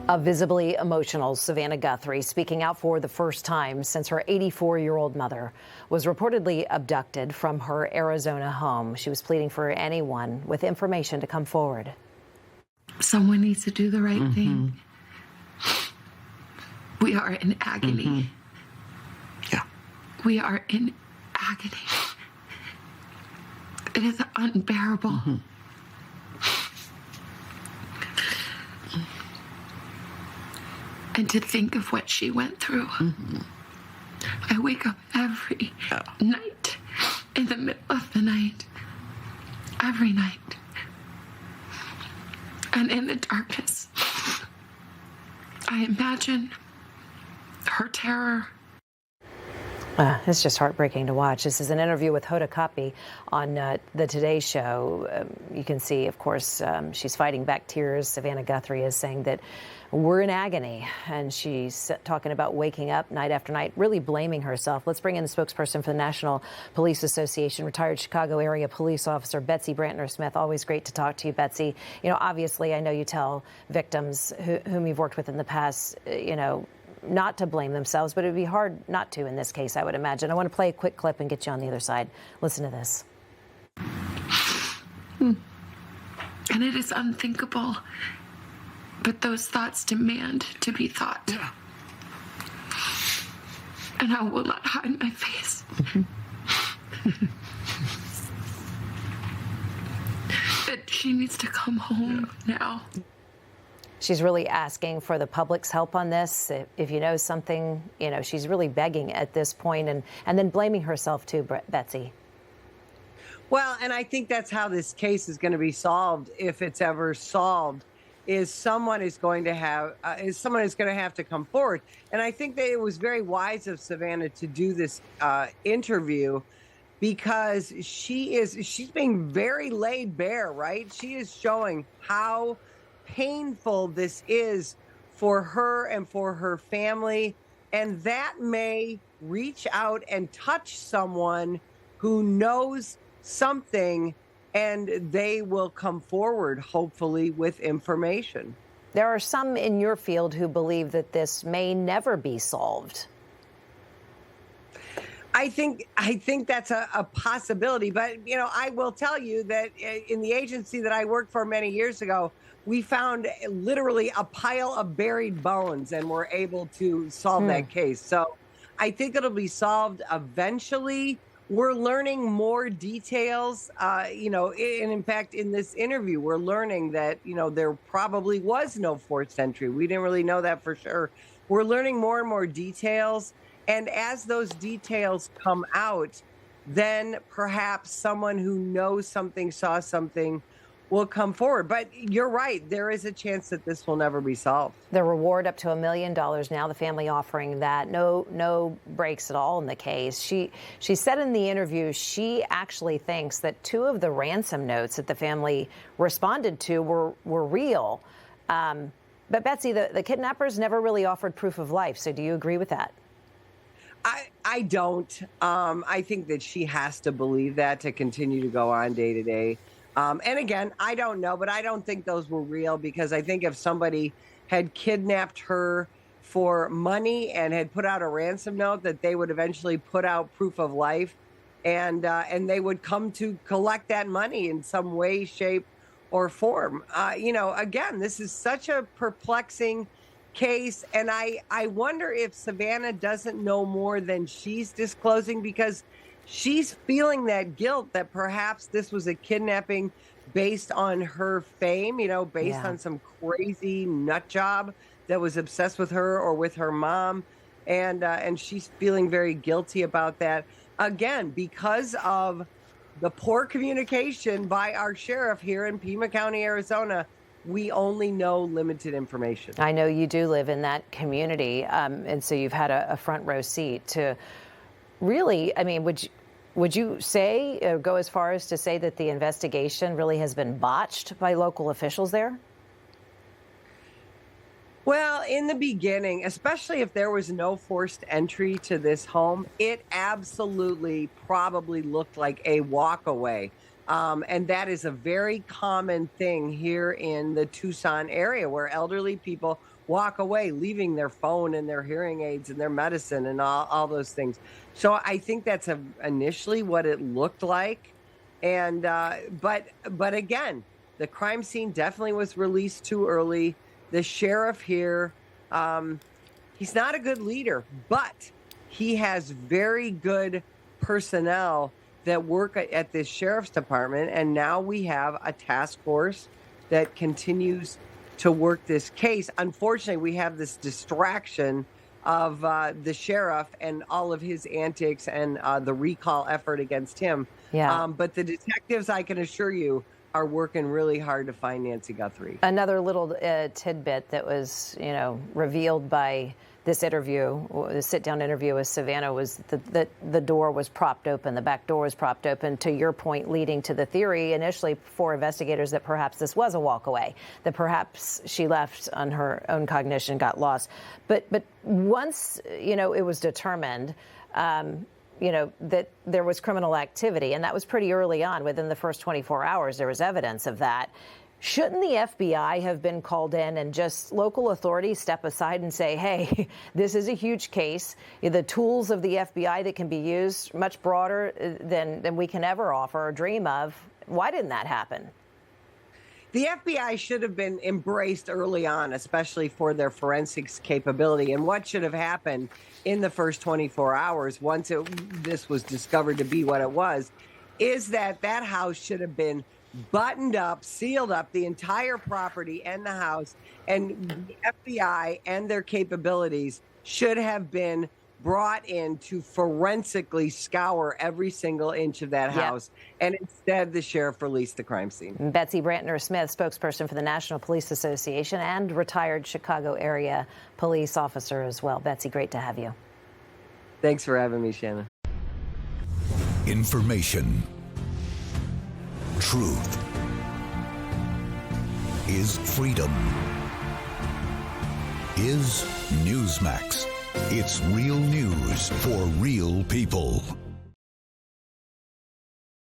A visibly emotional Savannah Guthrie speaking out for the first time since her 84-year-old mother was reportedly abducted from her Arizona home. She was pleading for anyone with information to come forward. Someone needs to do the right thing. We are in agony. Yeah. We are in agony. It is unbearable. And to think of what she went through. I wake up every night, in the middle of the night, every night. And in the darkness, I imagine her terror. It's just heartbreaking to watch. This is an interview with Hoda Kotb on the Today Show. You can see, of course, she's fighting back tears. Savannah Guthrie is saying that we're in agony, and she's talking about waking up night after night, really blaming herself. Let's bring in the spokesperson for the National Police Association, retired Chicago area police officer Betsy Brantner Smith. Always great to talk to you, Betsy. You know, obviously, I know you tell victims whom you've worked with in the past, not to blame themselves, but it would be hard not to in this case, I would imagine. I want to play a quick clip and get you on the other side. Listen to this. And it is unthinkable, but those thoughts demand to be thought. Yeah. And I will not hide my face. That she needs to come home now. She's really asking for the public's help on this. If you know something, she's really begging at this point, and then blaming herself too, Betsy. Well, and I think that's how this case is going to be solved, if it's ever solved, is someone is going to have to come forward. And I think that it was very wise of Savannah to do this interview, because she's being very laid bare, right? She is showing how painful this is for her and for her family, and that may reach out and touch someone who knows something, and they will come forward, hopefully, with information. There are some in your field who believe that this may never be solved. I think that's a possibility, but I will tell you that in the agency that I worked for many years ago, we found literally a pile of buried bones and were able to solve that case. So I think it'll be solved eventually. We're learning more details, and in fact, in this interview, we're learning that, there probably was no fourth entry. We didn't really know that for sure. We're learning more and more details. And as those details come out, then perhaps someone who knows something, saw something, will come forward. But you're right. There is a chance that this will never be solved. The reward up to $1 million now, the family offering that. No breaks at all in the case. She said in the interview she actually thinks that 2 of the ransom notes that the family responded to were real. But Betsy, the kidnappers never really offered proof of life. So do you agree with that? I don't. I think that she has to believe that to continue to go on day to day. And again, I don't know, but I don't think those were real, because I think if somebody had kidnapped her for money and had put out a ransom note, that they would eventually put out proof of life, and they would come to collect that money in some way, shape, or form. Again, this is such a perplexing case, and I wonder if Savannah doesn't know more than she's disclosing, because she's feeling that guilt that perhaps this was a kidnapping based on her fame, based on some crazy nut job that was obsessed with her or with her mom, and she's feeling very guilty about that, again, because of the poor communication by our sheriff here in Pima County, Arizona. We only know limited information. I know you do live in that community, and so you've had a front row seat to really, would you say, go as far as to say that the investigation really has been botched by local officials there? Well, in the beginning, especially if there was no forced entry to this home, it absolutely probably looked like a walkaway. And that is a very common thing here in the Tucson area, where elderly people walk away, leaving their phone and their hearing aids and their medicine and all those things. So I think that's initially what it looked like. And but again, the crime scene definitely was released too early. The sheriff here, he's not a good leader, but he has very good personnel that work at this sheriff's department. And now we have a task force that continues to work this case. Unfortunately, we have this distraction of the sheriff and all of his antics and the recall effort against him. Yeah. But the detectives, I can assure you, are working really hard to find Nancy Guthrie. Another little tidbit that was, revealed by this interview, the sit-down interview with Savannah, was that the door was propped open, the back door was propped open, to your point, leading to the theory initially for investigators that perhaps this was a walkaway, that perhaps she left on her own cognition, got lost. But once, it was determined, that there was criminal activity, and that was pretty early on. Within the first 24 hours, there was evidence of that. Shouldn't the FBI have been called in and just local authorities step aside and say, hey, this is a huge case. The tools of the FBI that can be used much broader than we can ever offer or dream of. Why didn't that happen? The FBI should have been embraced early on, especially for their forensics capability. And what should have happened in the first 24 hours, once this was discovered to be what it was, is that house should have been buttoned up, sealed up, the entire property and the house, and the FBI and their capabilities should have been brought in to forensically scour every single inch of that house. And instead, the sheriff released the crime scene. Betsy Brantner Smith, spokesperson for the National Police Association and retired Chicago area police officer as well. Betsy, great to have you. Thanks for having me, Shannon. Information. Truth is freedom. Is Newsmax. It's real news for real people.